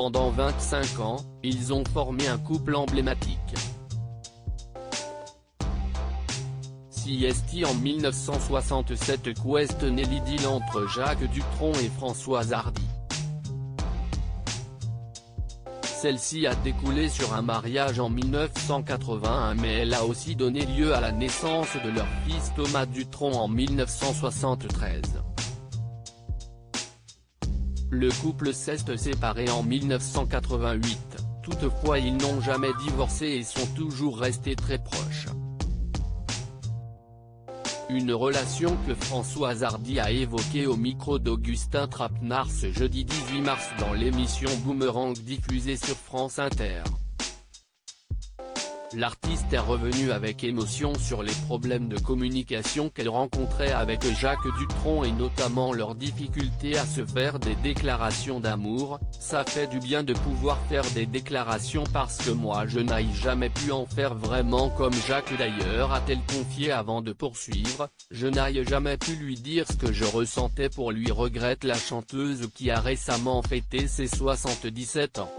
pendant 25 ans, ils ont formé un couple emblématique. CST en 1967 questionné l'idylle entre Jacques Dutronc et Françoise Hardy. Celle-ci a découlé sur un mariage en 1981 mais elle a aussi donné lieu à la naissance de leur fils Thomas Dutronc en 1973. Le couple s'est séparé en 1988, toutefois ils n'ont jamais divorcé et sont toujours restés très proches. Une relation que Françoise Hardy a évoquée au micro d'Augustin Trapenard ce jeudi 18 mars dans l'émission Boomerang diffusée sur France Inter. L'artiste est revenue avec émotion sur les problèmes de communication qu'elle rencontrait avec Jacques Dutronc et notamment leur difficulté à se faire des déclarations d'amour. Ça fait du bien de pouvoir faire des déclarations parce que moi je n'ai jamais pu en faire vraiment comme Jacques d'ailleurs, a-t-elle confié avant de poursuivre, je n'ai jamais pu lui dire ce que je ressentais pour lui, regrette la chanteuse qui a récemment fêté ses 77 ans.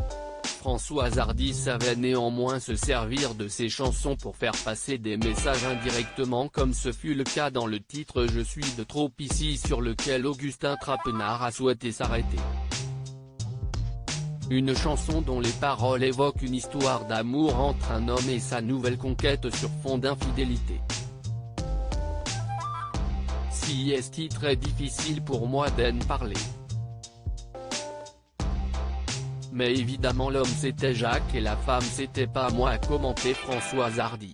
Françoise Hardy savait néanmoins se servir de ses chansons pour faire passer des messages indirectement comme ce fut le cas dans le titre Je suis de trop ici sur lequel Augustin Trapenard a souhaité s'arrêter. Une chanson dont les paroles évoquent une histoire d'amour entre un homme et sa nouvelle conquête sur fond d'infidélité. Si est très difficile pour moi d'en parler. Mais évidemment l'homme c'était Jacques et la femme c'était pas moi, a commenté Françoise Hardy.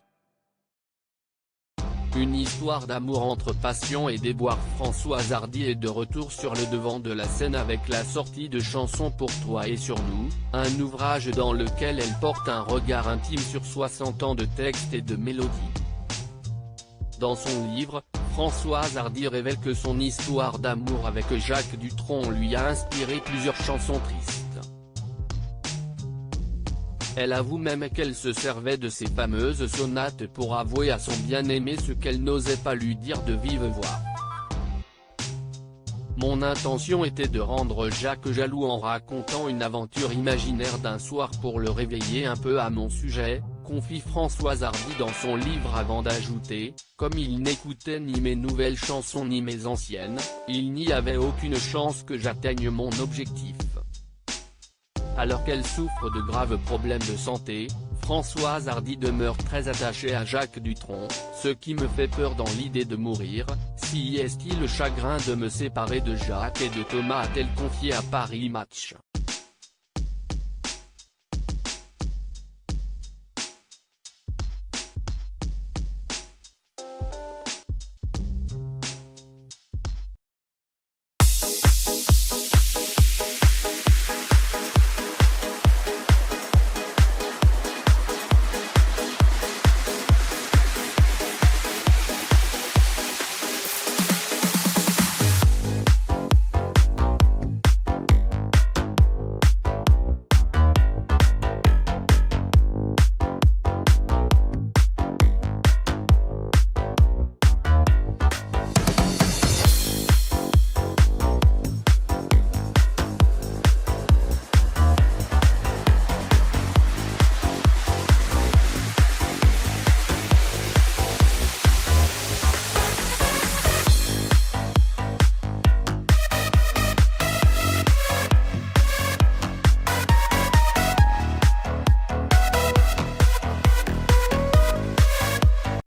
Une histoire d'amour entre passion et déboire. Françoise Hardy est de retour sur le devant de la scène avec la sortie de Chansons pour toi et sur nous, un ouvrage dans lequel elle porte un regard intime sur 60 ans de textes et de mélodies. Dans son livre, Françoise Hardy révèle que son histoire d'amour avec Jacques Dutronc lui a inspiré plusieurs chansons tristes. Elle avoue même qu'elle se servait de ces fameuses sonates pour avouer à son bien-aimé ce qu'elle n'osait pas lui dire de vive voix. Mon intention était de rendre Jacques jaloux en racontant une aventure imaginaire d'un soir pour le réveiller un peu à mon sujet, confie Françoise Hardy dans son livre avant d'ajouter, comme il n'écoutait ni mes nouvelles chansons ni mes anciennes, il n'y avait aucune chance que j'atteigne mon objectif. Alors qu'elle souffre de graves problèmes de santé, Françoise Hardy demeure très attachée à Jacques Dutronc, ce qui me fait peur dans l'idée de mourir. Si est-il le chagrin de me séparer de Jacques et de Thomas, a-t-elle confié à Paris Match.